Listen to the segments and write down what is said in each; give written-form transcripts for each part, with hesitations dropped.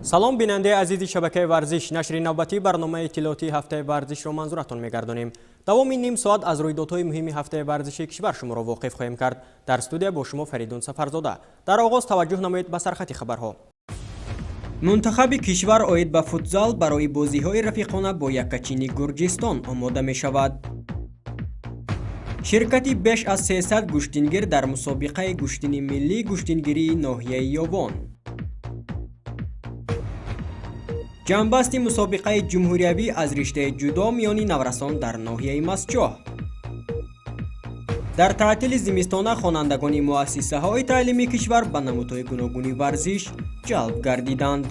салом бинандаи азизи шабакаи варзиш, нашри навбатии барномаи иттилоотии ҳафтаи варзишро манзуратон мегардонем. давоми ним соат аз рӯйдодҳои муҳими ҳафтаи варзиши кишвар шуморо воқиф хоҳем кард. дар студия бо шумо Фаридун Сафарзода. дар оғоз таваҷҷӯҳ намоед ба сархати хабарҳо. мунтахаби кишвар оид ба футзал барои бозиҳои рафиқона бо яккачини Гурҷистон омода мешавад. ширкати беш аз 300 гӯштингир дар мусобиқаи гӯштини миллии гӯштингирии ноҳияи Ёвон. ҷамъбасти мусобиқаи ҷумҳуриявӣ аз риштаи ҷудо миёни наврасон дар ноҳияи Масҷоҳ. дар таътили зимистона хонандагони муассисаҳои таълимии кишвар ба намудҳои гуногуни варзиш ҷалб гардиданд.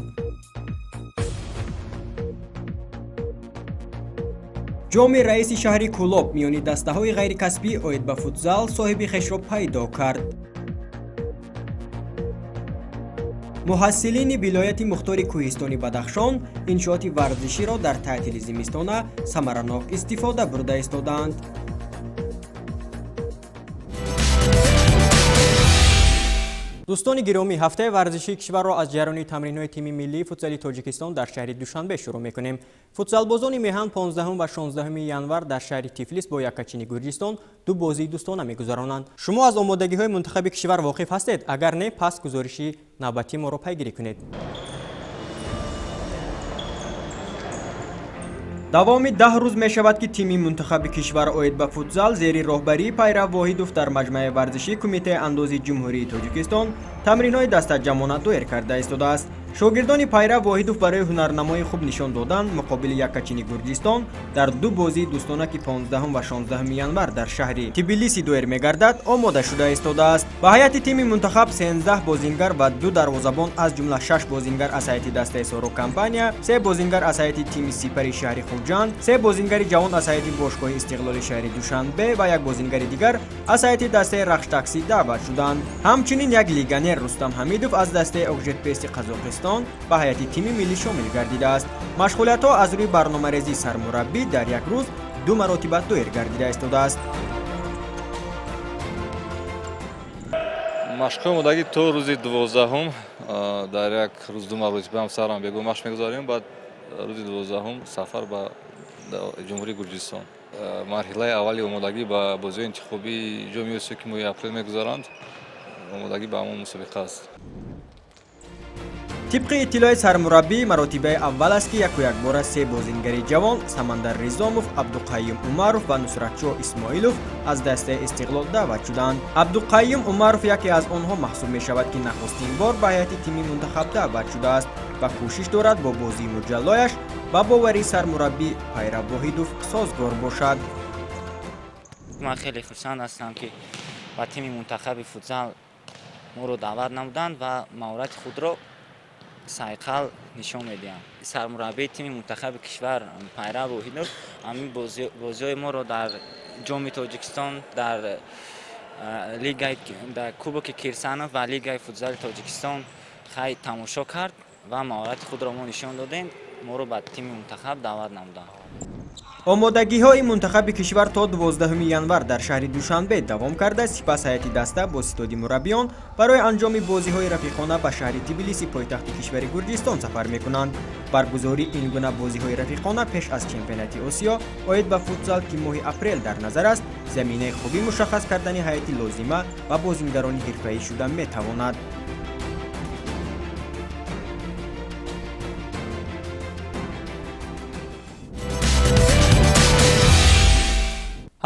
ҷоми раиси шаҳри Кӯлоб миёни дастаҳои ғайрикасбӣ оид ба футзал соҳиби хешро пайдо кард. муҳассилини вилояти Мухтори Кӯҳистони Бадахшон иншооти варзиширо дар таътили зимистона самаранок истифода бурда истодаанд. дӯстони гиромӣ, ҳафтаи варзишии кишварро аз ҷараёни тамринҳои тими миллии футзали Тоҷикистон дар шаҳри Душанбе шурӯъ мекунем. футзалбозони меҳан 15 ва 16 январ дар шаҳри Тифлис бо яккачини Гурҷистон ду бозии дӯстона мегузаронанд. шумо аз омодагиҳои мунтахаби кишвар воқиф ҳастед? агар не, пас гузориши навбатӣ моро пайгирӣ кунед. давоми 10 рӯз мешавад ки тими мунтахаби кишвар оид ба футзал зери роҳбарии Пайрав Воҳидов дар маҷмаи варзишии Кумитаи андози ҷумҳурии Тоҷикистон тамринҳои дастаҷамона доир карда истодааст. шогирдони Пайрав Воҳидов барои ҳунарнамои хуб нишон додан муқобили яккачини Гурҷистон дар ду бозии дӯстона ки 15 ва 16 январ дар шаҳри Тбилиси доир мегардад омода шуда истодааст. ба ҳайати тими мунтахаб 13 бозингар ва 2 дарвозабон аз ҷумла 6 бозингар аз ҳайати дастаи Соро Компания, 3 бозингар аз ҳайати тими Сипари шаҳри Хурҷанд, 3 бозингари ҷавон аз ҳайати бошгоҳи Истиқлоли шаҳри Душанбе ва 1 бозингари дигар аз ҳайати дастаи Рахштаксӣ даъват шуданд. ҳамчунин як легионер Рустам Ҳамидов аз дастаи Окжетпеси Қазоқистон ба ҳайати тими миллӣ шомил гардидааст. машғулиятҳо аз рӯи барномарезии сармураббӣ дар як рӯз 2 маротиба доир гардида истодааст. машқҳои омодагӣ то рӯзи 12 дар як рӯз 2 маротиба ҳамсарам бегу машқ мегузорем. баъд рӯзи 12 сафар ба ҷумҳурии Гурҷистон. марҳилаи аввали омодагӣ ба бозиҳои интихобии ҷоми осиё ки моҳи апрел мегузаранд, омодагӣ ба ҳамон мусобиқа аст. тибқи иттилои сармураббӣ, маротибаи аввал аст ки якбора 3 бозингари ҷавон Самандар Ризомов, Абдуқайюм Умаров ва Нусратчоҳ Исмоилов аз дастаи Истиқлол даъват шуданд. Абдуқайюм Умаров яке аз онҳо маҳсуб мешавад ки нахустин бор ба ҳайати тими мунтахаб даъват шудааст ва кӯшиш дорад бо бозии муҷаллояш ба боварии сармураббӣ Пайрав Воҳидов созгор бошад. ман хеле хурсанд ҳастам ки ба тими мунтахаби футзал моро даъват намуданд ва маҳорати худро сайқал нишон медиҳам. сармураббии тими мунтахаби кишвар Пайрав Воҳидов ҳамин бозиҳои моро дар ҷоми Тоҷикистон, дар лигаи дар кубоки Кирсанов ва лигаи футзали Тоҷикистон хай тамошо кард ва маҳорати худро мо нишон додем. моро ба тими мунтахаб даъват намуданд. омодагиҳои мунтахаби кишвар то 12 январ дар шаҳри Душанбе давом карда, сипас ҳайати даста бо ситоди мураббиён барои анҷоми бозиҳои рафиқона ба шаҳри Тбилиси пойтахти кишвари Гурҷистон сафар мекунанд. баргузории ин гуна бозиҳои рафиқона пеш аз чемпионати Осиё оид ба футзал ки моҳи апрел дар назар аст, заминаи хуби мушаххас кардани ҳайати лозима ва бозингарони ҳирфаӣ шуда метавонад.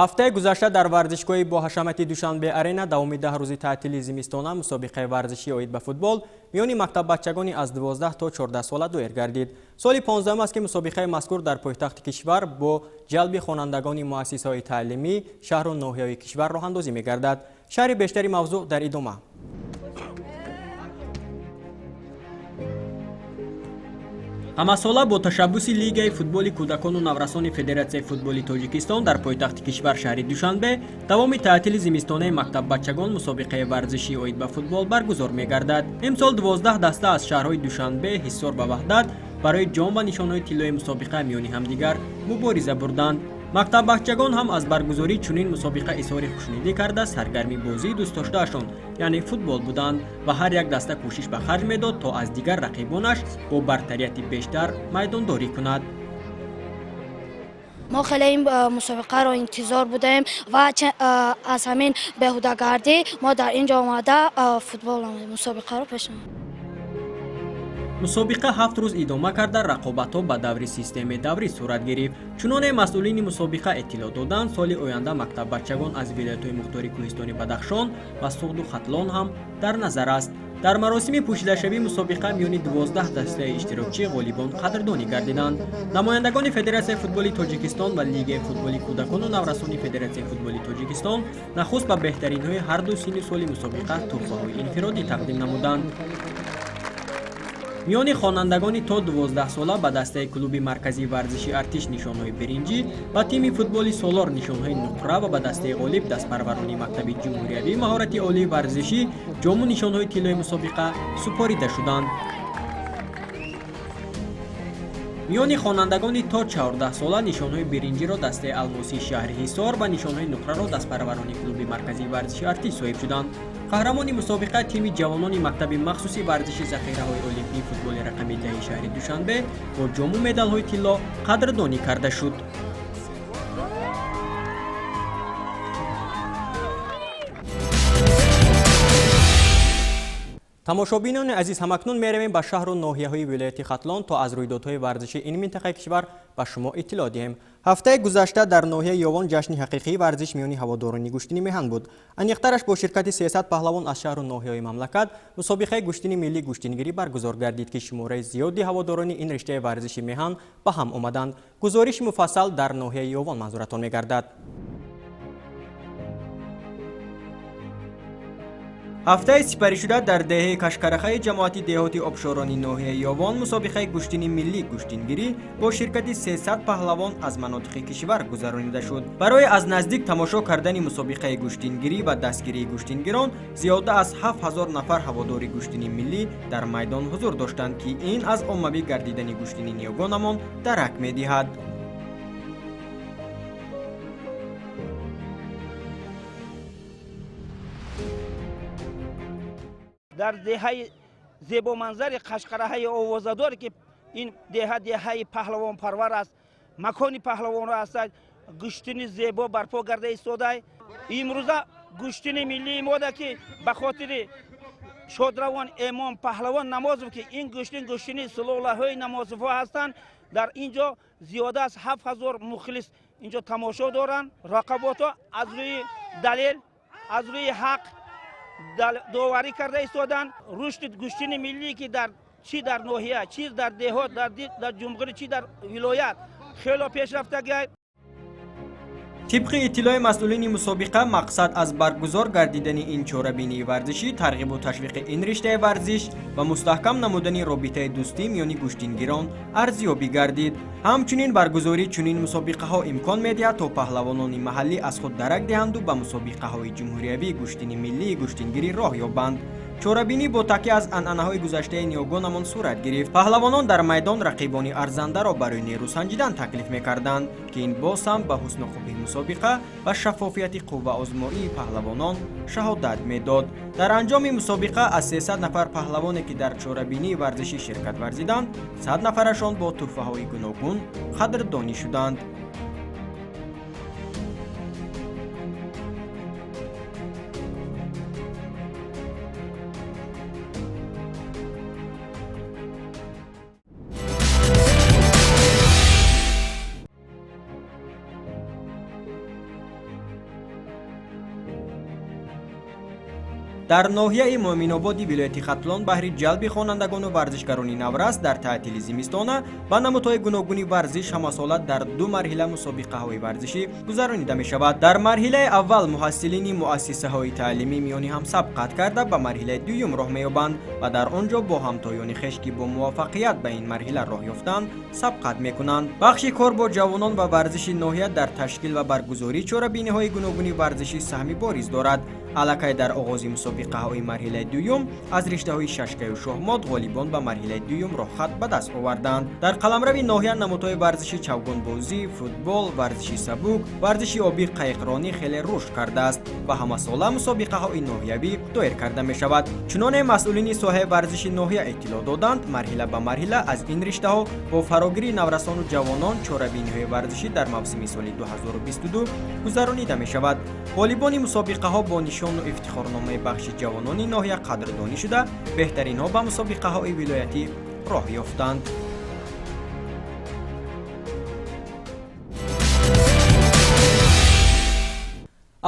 ҳафтаи гузашта дар варзишгоҳи боҳашамати Душанбе арена давоми 10 рӯзи таътили зимистона мусобиқаи варзишӣ оид ба футбол миёни мактаббачагони аз 12 то 14 сола доир гардид. соли 15 аст ки мусобиқаи мазкур дар пойтахти кишвар бо ҷалби хонандагони муассисаҳои таълимӣ шаҳру ноҳияҳои кишвар роҳандозӣ мегардад. шарҳи бештари мавзӯъ дар идома. ҳамасола бо ташаббуси лигаи футболи кӯдакону наврасони Федератсияи футболи Тоҷикистон дар пойтахти кишвар шаҳри Душанбе давоми таътили зимистонаи мактаббачагон мусобиқаи варзишии оид ба футбол баргузор мегардад. имсол 12 даста аз шаҳрҳои Душанбе, Ҳисор ва Ваҳдат барои ҷом ва нишонҳои тиллои мусобиқа миёни ҳамдигар мубориза бурданд. мактаббахчагон ҳам аз баргузории чунин мусобиқа изҳори хушнудӣ карда саргарми бозии дӯстдоштаашон яъне футбол буданд ва ҳар як даста кӯшиш ба харҷ медод то аз дигар рақибонаш бо бартарияти бештар майдондорӣ кунад. ما خیلی این مسابقه رو انتظار بودیم و از همین بهوده‌گردی ما در اینجا آمده فوتبال مسابقه رو پیش برد. мусобиқа 7 рӯз идома карда рақобатҳо ба даври системаи даврӣ сурат гирифт. чуноне масъулини мусобиқа иттилоъ доданд, соли оянда мактаббачагон аз вилоятҳои мухтори кӯҳистони Бадахшон ва Суғду Хатлон ҳам дар назар аст. дар маросими пӯшидашавии мусобиқа миёни 12 дастаи иштирокчии ғолибон қадрдонӣ гардиданд. намояндагони Федератсияи футболи Тоҷикистон ва Лигаи футболи кӯдакону наврасони Федератсияи футболи Тоҷикистон нахуст ба беҳтаринҳои ҳарду синни соли мусобиқа тӯҳфаҳои инфиродӣ тақдим намуданд. миёни хонандагони то 12 сола ба дастаи клуби марказии варзиши артиш нишонҳои биринҷӣ, ба тими футболи Солор нишонҳои нуқра ва ба дастаи ғолиб дастпарварони мактаби ҷумҳуриявии маҳорати олии варзишӣ ҷому нишонҳои тиллои мусобиқа супорида шуданд. миёни хонандагони то 14 сола нишонҳои биринҷиро дастаи Алмосии шаҳри Ҳисор ва нишонҳои нуқраро дастпарварони клуби марказии варзиши артиш соҳиб шуданд. қаҳрамони мусобиқа тими ҷавонони мактаби махсуси варзиши захираҳои олимпии футболи рақами 10 шаҳри Душанбе бо ҷому медалҳои тилло қадрдонӣ карда шуд. тамошобинони азиз, ҳамакнун меравем ба шаҳру ноҳияҳои вилояти Хатлон то аз рӯйдодҳои варзиши ин минтақаи кишвар ба шумо иттилоъ диҳем. ҳафтаи гузашта дар ноҳияи Ёвон ҷашни ҳақиқии варзиш миёни ҳаводорони гӯштини меҳан буд. аниқтараш бо ширкати 300 паҳлавон аз шаҳру ноҳияҳои мамлакат мусобиқаи гӯштини миллии гӯштингирӣ баргузор гардид ки шумораи зиёди ҳаводорони ин риштаи варзиши меҳан ба ҳам омаданд. гузориши муфассал дар ноҳияи Ёвон манзуратон мегардад. ҳафтаи сипаришуда дар деҳаи Кашкарахаи ҷамоати деҳоти обшорони ноҳияи Ёвон мусобиқаи гӯштини миллии гӯштингирӣ бо ширкати 300 паҳлавон аз манотиқи кишвар гузаронида шуд. барои аз наздик тамошо кардани мусобиқаи гӯштингирӣ ва дастгирии гӯштингирон зиёда аз 7000 нафар ҳаводори гӯштини миллӣ дар майдон ҳузур доштанд ки ин аз оммавӣ гардидани гӯштини ниёгонамон дарак медиҳад. در دهه زیبا منظر قشقرهای آوازدار که این دهه پهلوان پرور است، مکان پهلوان را است، گشتین زیبا برپا کرده ایستاده. امروزه گشتین ملی ما که به خاطر شادروان امام پهلوان نماز که این گشتین سلاله‌های نمازفا هستند. در اینجا زیاده از 7000 مخلص اینجا تماشا دارند. رقابات از روی دلیل، از روی حق داوری کرده ایستادن. رشد گوشتین ملی که چی در ناحیه، چی در دهات، در جمهوری، چی در ولایت خیلی پیش رفته گشت. طبق اطلاع مسئولین مسابقه مقصد از برگزار گردیدن این چوره‌بینی ورزشی ترغیب و تشویق این رشته ورزش و مستحکم نمودن رابطه دوستی میان گوشتینگیران ارزیابی گردید. همچنین برگزاری چنین مسابقه ها امکان می‌دهد تا پهلوانان محلی از خود درک دهند و به مسابقه های جمهوریوی گوشتین ملی گوشتینگیری راه یابند. چوره‌بینی با تکیه از عنعنه‌های گذشته نیوگانمان صورت گرفت. پهلوانان در میدان رقیبانی ارزنده را برای نیرو سنجیدن تکلیف می‌کردند که این باز هم به حسن خوبی مسابقه و شفافیت قوه آزمایی پهلوانان شهادت می‌داد. در انجام مسابقه از 300 نفر پهلوانی که در چوره‌بینی ورزشی شرکت ورزیدند، 100 نفرشان با تحفه‌های گوناگون قدردانی شدند. در ناحیه مومن‌آبادی ولایت خطلان بهر جلب خوانندگان و ورزشکاران نورس در تعطیل زمستانه با نمودهای گوناگون ورزش همسالت در دو مرحله مسابقه های ورزشی گذرانیده می شود. در مرحله اول محصلین مؤسسه های تعلیمی میانی هم سبقت کرده به مرحله دوم راه می‌یابند و در آنجا با همتایان خویش که با موفقیت به این مرحله راه یافتند سبقت می‌کنند. بخش کار با جوانان و ورزش ناحیه در تشکیل و برگزاری چوره‌بینی‌های گوناگون ورزشی سهمی بارز دارد. аллакай дар оғози мусобиқаҳои марҳилаи дуюм аз риштаҳои шашкаю шоҳмод ғолибон ба марҳилаи дуюмро хат ба даст оварданд. Дар қаламрави ноҳия намудҳои варзиши чавгонбозӣ, футбол, варзиши сабук, варзиши обӣ, қайқронӣ хеле рушд кардааст. Ба ҳамасола мусобиқаҳои ноҳиявӣ доир карда мешавад. Чуноне масъулини соҳаи варзиши ноҳия иттилоъ доданд, марҳила ба марҳила аз ин риштаҳо бо фарогири наврасону ҷавонон чорабиниҳои варзишӣ дар мавсими соли 2022 гузаронида мешавад. ғолибони мусобиқаҳо бо нишону ифтихорномаи бахши ҷавонони ноҳия қадрдонӣ шуда беҳтаринҳо ба мусобиқаҳои вилоятӣ роҳ ёфтанд.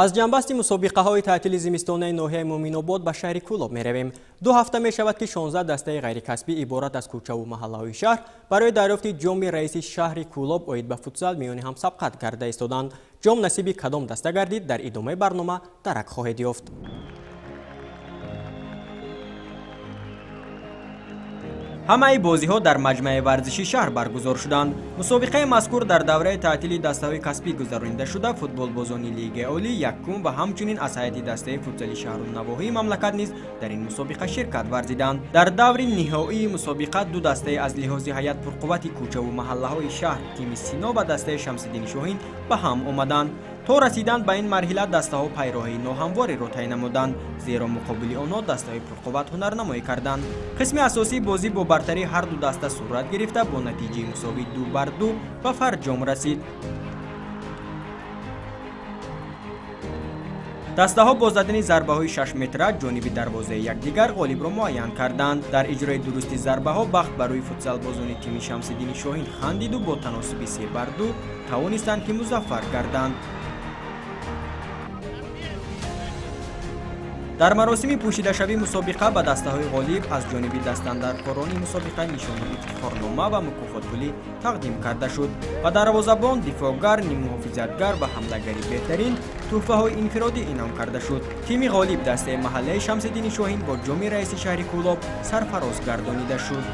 аз ҷанбасти мусобиқаҳои таътили зимистонаи ноҳияи Муъминобод ба шаҳри Кӯлоб меравем. 2 ҳафта мешавад ки 16 дастаи ғайрикасбӣ иборат аз кӯчаву маҳаллаҳои шаҳр барои дарёфти ҷоми раиси шаҳри Кӯлоб оид ба футзал миёни ҳам сабқат карда истоданд. ҷом насиби кадом даста гардид, дар идомаи барнома дарак хоҳед ёфт. ҳамаи бозиҳо дар маҷмаи варзиши шаҳр баргузор шуданд. мусобиқаи мазкур дар давраи таътили дастаҳои касбӣ гузаронида шуда футболбозони лигаи олӣ якум ва ҳамчунин аз ҳайати дастаи футзали шаҳру навоҳии мамлакат низ дар ин мусобиқа ширкат варзиданд. дар даври ниҳоии мусобиқа ду дастаи аз лиҳози ҳайат пурқуввати кӯчаву маҳаллаҳои шаҳр тими Сино ва дастаи Шамсиддини Шоҳин ба ҳам омаданд. то расидан ба ин марҳила дастаҳо пайроҳаи ноҳамвореро тай намуданд, зеро муқобили онҳо дастаҳои пурқувват ҳунарнамоӣ карданд. қисми асосии бозӣ бо бартари ҳар ду даста сурат гирифта бо натиҷаи мусови 2-2 ба фарҷом расид. дастаҳо бо задани зарбаҳои 6 метра ҷониби дарвозаи якдигар ғолибро муайян карданд. дар иҷрои дурусти зарбаҳо бахт ба рӯи футзалбозони тими Шамсиддини Шоҳин хандиду бо таносуби 3-2 тавонистанд ки музаффар гарданд. дар маросими пӯшидашавии мусобиқа ба дастаҳои ғолиб аз ҷониби дастандаркорони мусобиқа нишону ифтихорнома ва мукофотпулӣ тақдим карда шуд. ба дарвозабон, дифоъгар, ниммуҳофизатгар ва ҳамлагари беҳтарин тӯҳфаҳои инфиродӣ инъом карда шуд. тими ғолиб дастаи маҳаллаи Шамсиддини Шоҳин бо ҷоми раиси шаҳри Кӯлоб сарфароз гардонида шуд.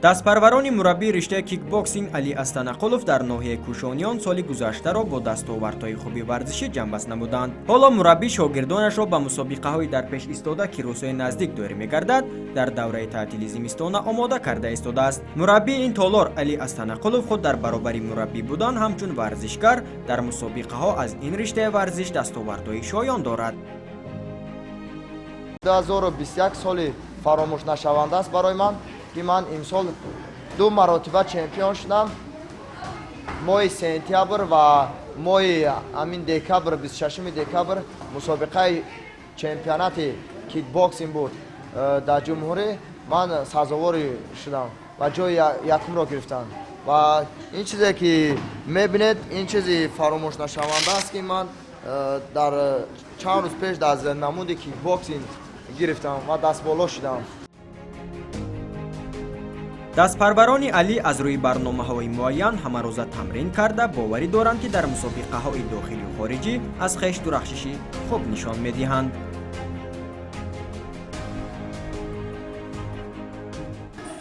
дастпарварони мураббии риштаи кикбоксинг Али Астанақулов дар ноҳияи Кӯшониён соли гузаштаро бо дастовардҳои хуби варзишӣ ҷамъбаст намуданд. ҳоло мураббӣ шогирдонашро ба мусобиқаҳои дар пеш истода ки рӯзҳои наздик доир мегардад дар давраи таътили зимистона омода карда истодааст. мураббии ин толор Али Астанақулов худ дар баробари мураббӣ будан ҳамчун варзишгар дар мусобиқаҳо аз ин риштаи варзиш дастовардҳои шоён дорад. 2021 соли фаромӯшнашаванда аст барои ман ки ман имсол 2 маротиба чемпион шудам. моҳи сентябр ва моҳи амин декабр 26 декабр мусобиқаи чемпионати кикбоксинг буд дар ҷумҳурӣ. ман сазовори шудам ва ҷои якумро гирифтам ва ин чизе ки мебинед ин чизи фаромӯшнашаванда аст ки ман дар чанд рӯз пеш дар намуди кикбоксинг гирифтам ва дастболо шудам. дастпарварони Алӣ аз рӯи барномаҳои муайян ҳамарӯза тамрин карда боварӣ доранд ки дар мусобиқаҳои дохилию хориҷӣ аз хеш дурахшиши хуб нишон медиҳанд.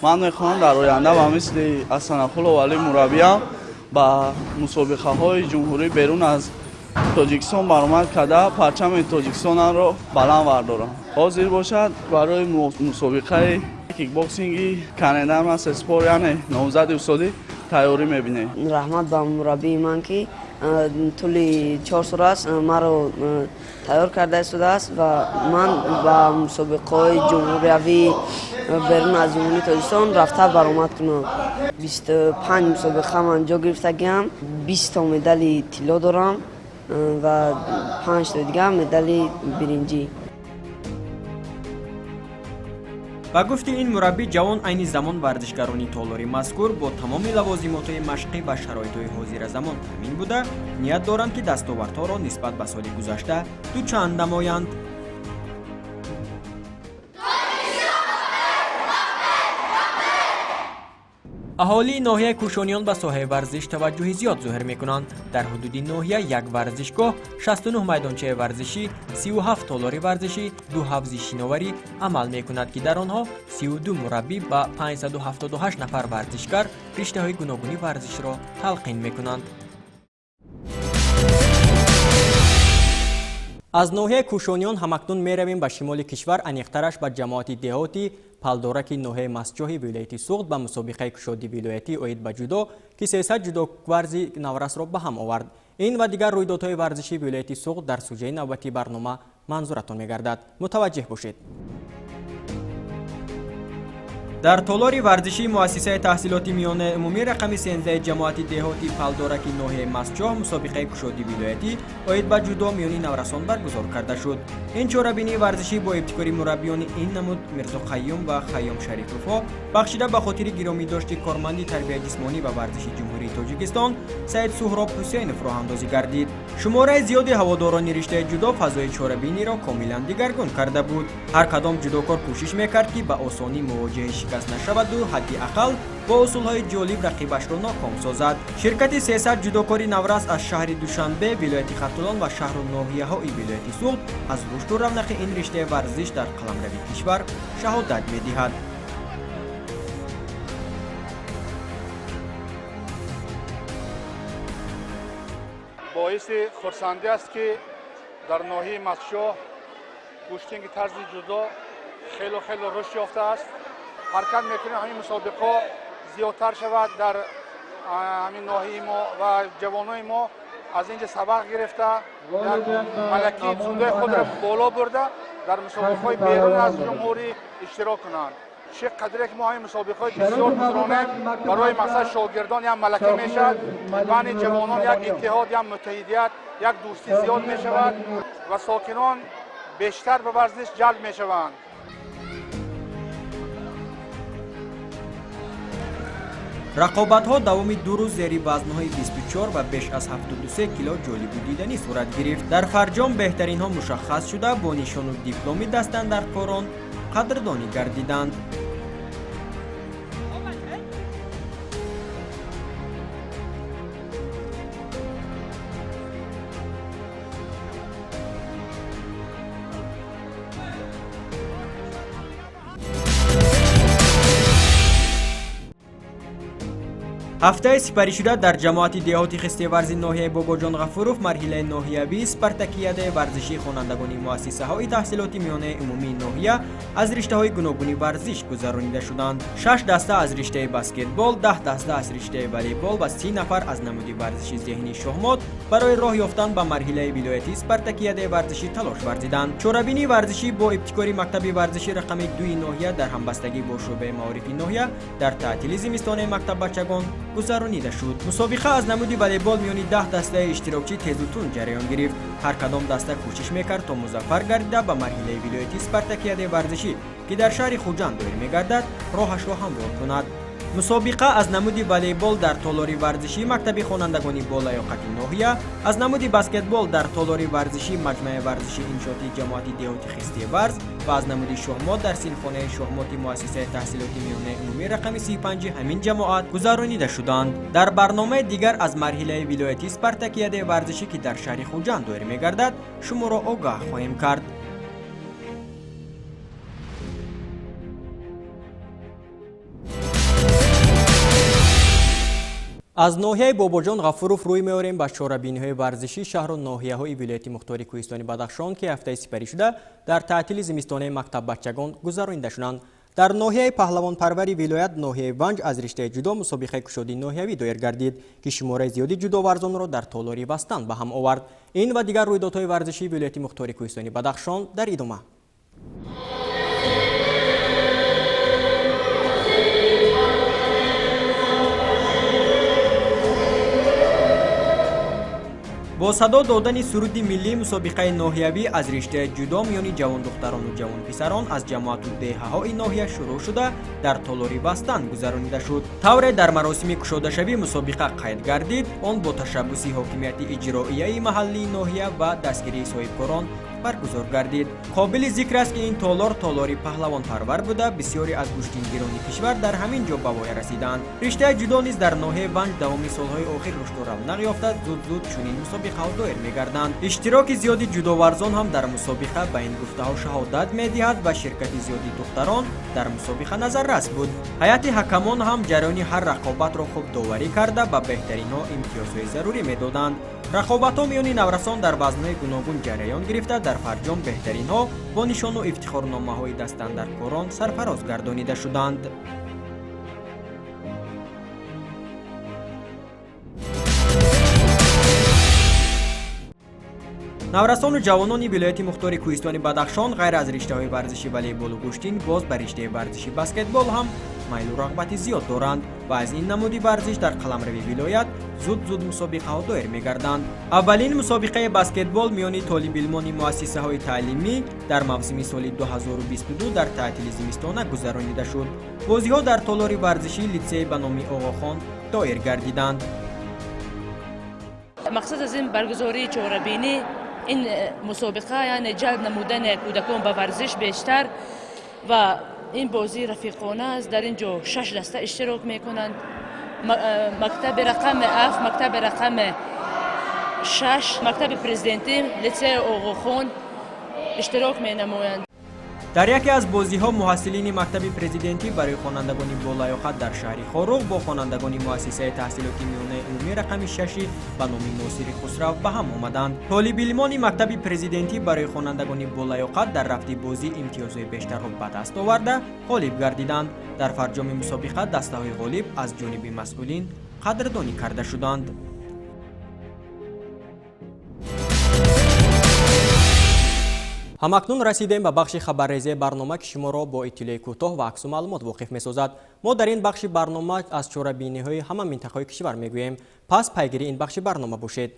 ман мехоҳам дар оянда ба мисли Астанақулов Али мураббиам ба мусобиқаҳои ҷумҳурӣ берун аз тоҷикистон баромад карда парчами тоҷикистонро баланд вардорам. ҳозир бошад барои мусобиқаи кикбоксинги Канада Masters Sport яъне номзади устодӣ тайёрӣ мебинем. раҳмат ба мураббии ман ки тӯли 4 сол аст маро тайёр карда истодааст ва ман ба мусобиқаҳои ҷумҳуриявӣ берун аз ҷумҳурии Тоҷикистон рафта баромад кунам. 25 мусобиқа ман ҷо гирифтагиам, 20 та медали тилло дорам ва 5 та дигар медали биринҷӣ. ба гуфти ин мураббӣ ҷавон айни замон варзишгарони толори мазкур бо тамоми лавозимотҳои машқӣ ва шароитҳои ҳозира замон таъмин буда ният доранд ки дастовардҳоро нисбат ба соли гузашта дучанд намоянд. اهالی ناحیه کوشانیان به ساحه ورزش توجه زیاد ظاهر میکنند. در حدود ناحیه یک ورزشگاه، 69 میدانچه ورزشی، 37 تالار ورزشی، 2 حوض شناوری عمل میکند که در آنها 32 مربی و 578 نفر ورزشکار رشته های گوناگون ورزش را تلقین میکنند. از ناحیه کوشانیان همکنون میرویم به شمال کشور، انیقترش به جماعت دهاتی پالدورک ناحیه مسجاهی ولایت سوخت به مسابقه کشادی ولایتی اوید به جودو که 300 جودو ورزی نورس را به هم آورد. این و دیگر رویدادهای ورزشی ولایت سوخت در سوژه نوبتی برنامه منظورتان میگردد. متوجه باشید. در تالار ورزشی مؤسسه تحصیلات میانه عمومی رقم 13 جماعت دهاتی پالدورک ناحیه مسجاه مسابقه کشادی ولایتی اوید به جودو میانی نورسان برگزار کرده شد. این چهاربینی ورزشی با ابتکاری مربیان این نمود میرزا خیام و خیام شریف‌رفا بخشیده به خاطر گرامی داشت کارمندی تربیت جسمانی و ورزشی جمهوری تاجیکستان سید سهراب حسین راه اندازی گردید. شماره زیادی هواداران رشته جودو فضای چهاربینی را کاملا دگرگون کرده بود. هر کدام جودوکار کوشش میکرد که به آسانی مواجه شکست نشود و حداقل با اصولهای جالب رقیبش را ناکام سازد. شرکت 300 جودوکاری نورس از شهر دوشنبه، ولایت خرطوم و شهر و ناحیه‌های ولایت سوخت از رشد و رونق این رشته ورزش در قلمرو کشور شهادت می‌دهد. باعث خرسندی است که در ناحیه مسجاه گوشتینگ طرز جودو خیلی رشد یافته است. حرکت میکنیم همین مسابقه زیادتر شود در همین ناحیه ما و جوانای ما از اینجا سبق گرفته ملکی سوده خود را بالا برده در مسابقه بیرون از جمهوری اشتراک کنند. چه قدره که ما این مسابقه بسیار بزرگانه برای مقصد شاگردان یا ملکه میشد، بین جوانان یک اتحاد یا متحدیت، یک دوستی زیاد میشود و ساکنان بیشتر به ورزش جلب میشوند. رقابت‌ها دوام 2 روز زیر وزن‌های 24 و بیش از 73 کیلو جالب و دیدنی صورت گرفت. در فرجام بهترین‌ها مشخص شده با نشان و دیپلم دستاندرکاران قدردانی گردیدند. هفته سپری شده در جماعت دهاتی خسته ورزی ناحیه باباجان غفوروف مرحله ناحیوی سپارتاکیاد ورزشی خوانندگانی مؤسسه های تحصیلاتی میانه عمومی ناحیه از رشته های گوناگون ورزش گذرانیده شدند. 6 دسته از رشته بسکتبال، 10 دسته از رشته والیبال و 30 نفر از نمود ورزشی ذهنی شهمات برای راه یافتن به مرحله ولایتی سپارتاکیاد ورزشی تلاش ورزیدند. چهاربینی ورزشی با ابتکاری مکتب ورزشی رقم 2 ناحیه در همبستگی با شعبه معارفی ناحیه در تعطیل زمستان مکتب بچگان گذرانیده شد. مسابقه از نمود والیبال میانی 10 دسته اشتراکی تیز و تند جریان گرفت. هر کدام دسته کوشش میکرد تا مظفر گردیده به مرحله ولایتی سپارتاکیاد ورزشی که در شهر خوجند دایر میگردد راهش را هموار کند. مسابقه از نمود والیبال در تالار ورزشی مکتب خوانندگانی بالیاقت ناحیه، از نمود بسکتبال در تالار ورزشی مجمع ورزشی انشاطی جماعت دهاتی خسته ورز و از نمود شهمات در سینفونه شهمات مؤسسه تحصیلاتی میانه عمومی رقم 35 همین جماعت گذرانیده شدند. در برنامه دیگر از مرحله ولایتی سپارتاکیاد ورزشی که در شهر خوجند دایر میگردد شما را آگاه خواهیم کرد. از ناحیه باباجان غفوروف روی می‌آوریم به چهاربینی‌های ورزشی شهر و ناحیه‌های ولایت مختار کوهستانی بدخشان که هفته سپری شده در تعطیل زمستانه مکتب بچگان گذرانیده شدند. در ناحیه پهلوان پروری ولایت ناحیه ونج از رشته جودو مسابقه کشادی ناحیوی دایر گردید که شماره زیادی جودو ورزان را در تالاری بستن به هم آورد. این و دیگر رویدادهای ورزشی ولایت مختار کوهستانی بدخشان در ادامه. با صدا دادن سرود ملی مسابقه ناحیوی از رشته جودو میانی جوان دختران و جوان پسران از جماعت و دهه‌های ناحیه شروع شده در تالاری بستن گذرانیده شد. طور در مراسم کشاده شوی مسابقه قید گردید، آن با تشبث حاکمیت اجرایی محلی ناحیه و دستگیری صاحبکاران برگزار گردید. قابل ذکر است که این تالار تالاری پهلوان پرور بوده. بسیاری از گوشتینگیران کشور در همین جا به وای رسیدند. رشته جودو نیز در ناحیه ونج داومی سالهای اخیر رشد و رونق یافته. زود چنین مسابقه دایر می‌گردند. اشتراک زیادی جودوورزان هم در مسابقه به این گفته‌ها شهادت می‌دهد و شرکت زیادی دختران در مسابقه نظررس بود. هیئت حکمان هم جریان هر رقابت را خوب داوری کرده به بهترین ها امتیازهای ضروری می‌دادند. رقابت‌ها میان نورسان در وزن‌های گوناگون جریان گرفته در فرجام بهترین ها با نشان و افتخارنامه‌های دست‌اندرکاران سرفراز گردانیده شدند. نورسان و جوانان ولایت مختار کوهستان بدخشان غیر از رشته‌های ورزشی والیبال و گشتین باز به رشته ورزشی بسکتبال هم میل و رغبت زیاد دارند و از این نمودی ورزش در قلمرو ولایت زود مسابقه‌ها دایر می‌گردند. اولین مسابقه بسکتبال میان طالب علمان مؤسسه‌های تعلیمی در موسم سال 2022 در تعطیل زمستانه گذرانیده شد. بازی‌ها در تالار ورزشی لیسه به نام آقاخان دایر گردیدند. مقصد از این برگزاری چهاربینی این مسابقه یعنی جلب نمودن کودکان به ورزش بیشتر و این بازی رفیقانه است. در اینجا 6 دسته اشتراک میکنند. مکتب رقم F، مکتب رقم 6، مکتب پرزیدنتی، لیسه آقاخان اشتراک مینمایند. در یکی از بازی‌ها محصلین مکتب پرزیدنتی برای خوانندگان بالایاقت در شهر خاروغ با خوانندگان مؤسسه تحصیلاتی میانه عمومی رقم 6 به نام ناصر خسرو به هم آمدند. طالب علمان مکتب پرزیدنتی برای خوانندگان بالایاقت در رفت بازی امتیازهای بیشتر را به دست آورده غالب گردیدند. در فرجام مسابقه دسته‌های غالب از جانب مسئولین قدردانی کرده شدند. همکنون رسیدیم به بخش خبرریزی برنامه که شما را با اطلاع کوتاه و عکس و معلومات واقف می‌سازد. ما در این بخش برنامه از چهاربینی‌های همه منطقه‌های کشور می‌گوییم. پس پیگیری این بخش برنامه باشید.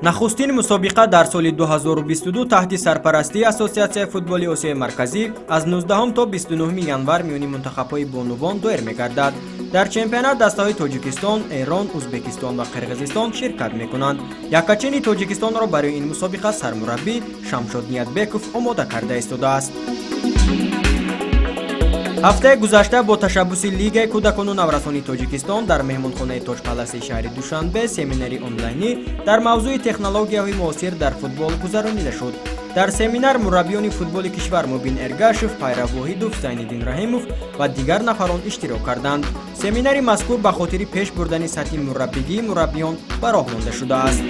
نخستین مسابقه در سال 2022 تحت سرپرستی اساسیاسیون فوتبال آسیای مرکزی از 19 تا 29 ینور میان منتخب‌های بانوان دایر می‌گردد. در چمپیونات دسته‌های تاجیکستان، ایران، ازبکستان و قرقیزستان شرکت می‌کنند. یکاچین تاجیکستان را برای این مسابقه سرمربی شمشاد نیتبکوف آماده کرده ایستاده است. هفته گذشته با تشبث لیگ کودکان و نورسان تاجیکستان در مهمانخانه تاج پالاس شهر دوشنبه سمیناری آنلاینی در موضوع تکنولوژی‌های معاصر در فوتبال گذرانیده شد. در سمینار مربیان فوتبال کشور مبین ارگاشف، پیرو واحدوف، زینالدین رحیموف و دیگر نفران اشتراک کردند. سمینار مذکور به خاطر پیش بردن سطح مربیگی مربیان به راه مانده شده است.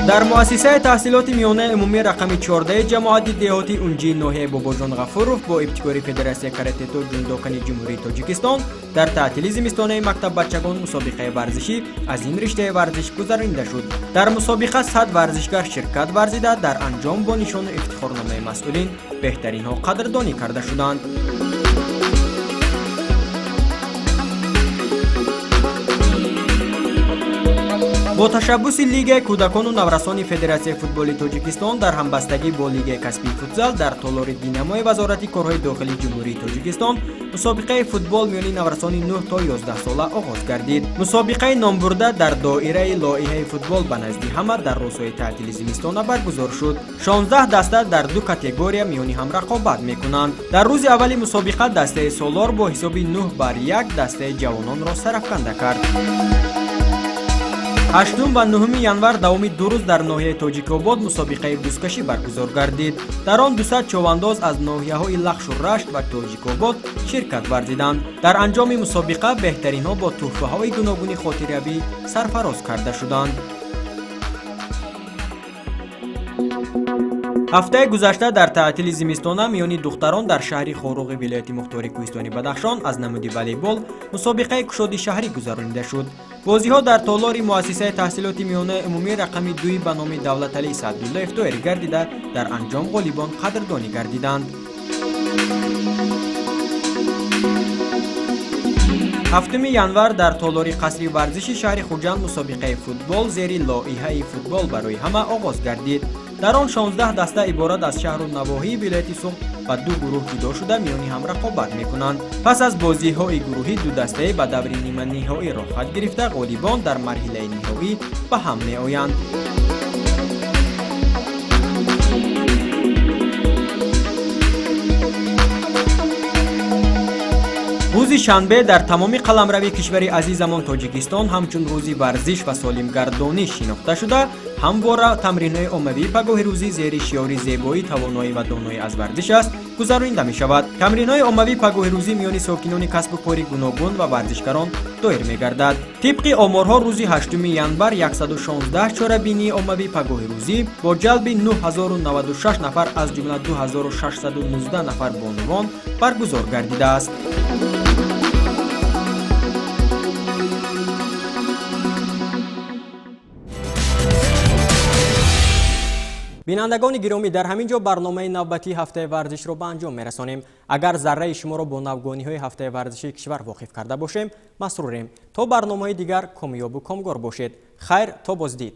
در مؤسسه تحصیلات میانه عمومی رقم 14 جماعت دهاتی اونجی ناحیه باباجان غفوروف با ابتکار فدراسیون کراته تو جندوکان جمهوری تاجیکستان در تعطیل زمستانه مکتب بچگان مسابقه ورزشی از این رشته ورزش گذرانیده شد. در مسابقه 100 ورزشگر شرکت ورزیده در انجام با نشان و افتخارنامه مسئولین بهترین ها قدردانی کرده شدند. با تشبث لیگ کودکان و نورسان فدراسیون فوتبال تاجیکستان در همبستگی با لیگ کسبی فوتزال در تالار دینامای وزارت کارهای داخلی جمهوری تاجیکستان مسابقه فوتبال میان نورسان 9 تا 11 ساله آغاز گردید. مسابقه نام برده در دایره لایحه فوتبال به نزد همه در روزهای تعطیل زمستانه برگزار شد. 16 دسته در دو کاتگوری میانی هم رقابت میکنند. در روز اول مسابقه دسته سالار با حساب 9 بر 1 دسته جوانان را سرافکنده کرد. 8 و 9 ینور داومی 2 روز در ناحیه تاجیک‌آباد مسابقه بزکشی برگزار گردید. در آن 200 چوانداز از ناحیه‌های لخش و رشت و تاجیک‌آباد شرکت ورزیدند. در انجام مسابقه بهترین‌ها با تحفه‌های گوناگون خاطره‌یابی سرفراز کرده شدند. هفته گذشته در تعطیل زمستانه میان دختران در شهر خاروغ ولایت مختار کوهستان بدخشان از نمود والیبال مسابقه کشادی شهری گذرانیده شد. بازی‌ها در تالار مؤسسه تحصیلات میانه عمومی رقم 2 به نام دولت علی سعدالله دایر گردیده در انجام غالیبان قدردانی گردیدند. هفتم ینور در تالار قصری ورزشی شهر خوجند مسابقه فوتبال زیر لایحه فوتبال برای همه آغاز گردید. дар он 16 даста иборат аз шаҳру навоҳии вилояти Сум ба ду гурӯҳ ҷудо шуда миёни ҳам рақобат мекунанд. Пас аз бозиҳои гурӯҳӣ ду дастаe ба даври ниманиҳоӣ роҳ хат гирифта ғолибон дар марҳилаи ниҳоӣ ба ҳам меоянд. рӯзи шанбе дар тамоми қаламравии кишвари азизамон Тоҷикистон ҳамчун рӯзи варзиш ва солимгардонӣ шинохта шуда, ҳамвора тамринҳои оммавии пагоҳи рӯзӣ зери шиёри зебоӣ, тавоноӣ ва доноӣ аз варзиш аст гузаронида мешавад. Тамринҳои оммавии пагоҳи рӯзӣ миёни сокинони касбу кори гуногун ва варзишгарон доир мегардад. Тибқи оморҳо рӯзи 8 январ 116 чорабинии оммавии пагоҳи рӯзӣ бо ҷалби 9096 нафар аз ҷумла 2619 нафар бонувон баргузор гардидааст. бинандагони гиромӣ, дар ҳамин ҷо барномаи навбатии ҳафтаи варзишро ба анҷом мерасонем. агар зарраи шуморо бо навгониҳои ҳафтаи варзишии кишвар воқиф карда бошем, масрурем. то барномаҳои дигар комёбу комгор бошед. хайр, то боздид.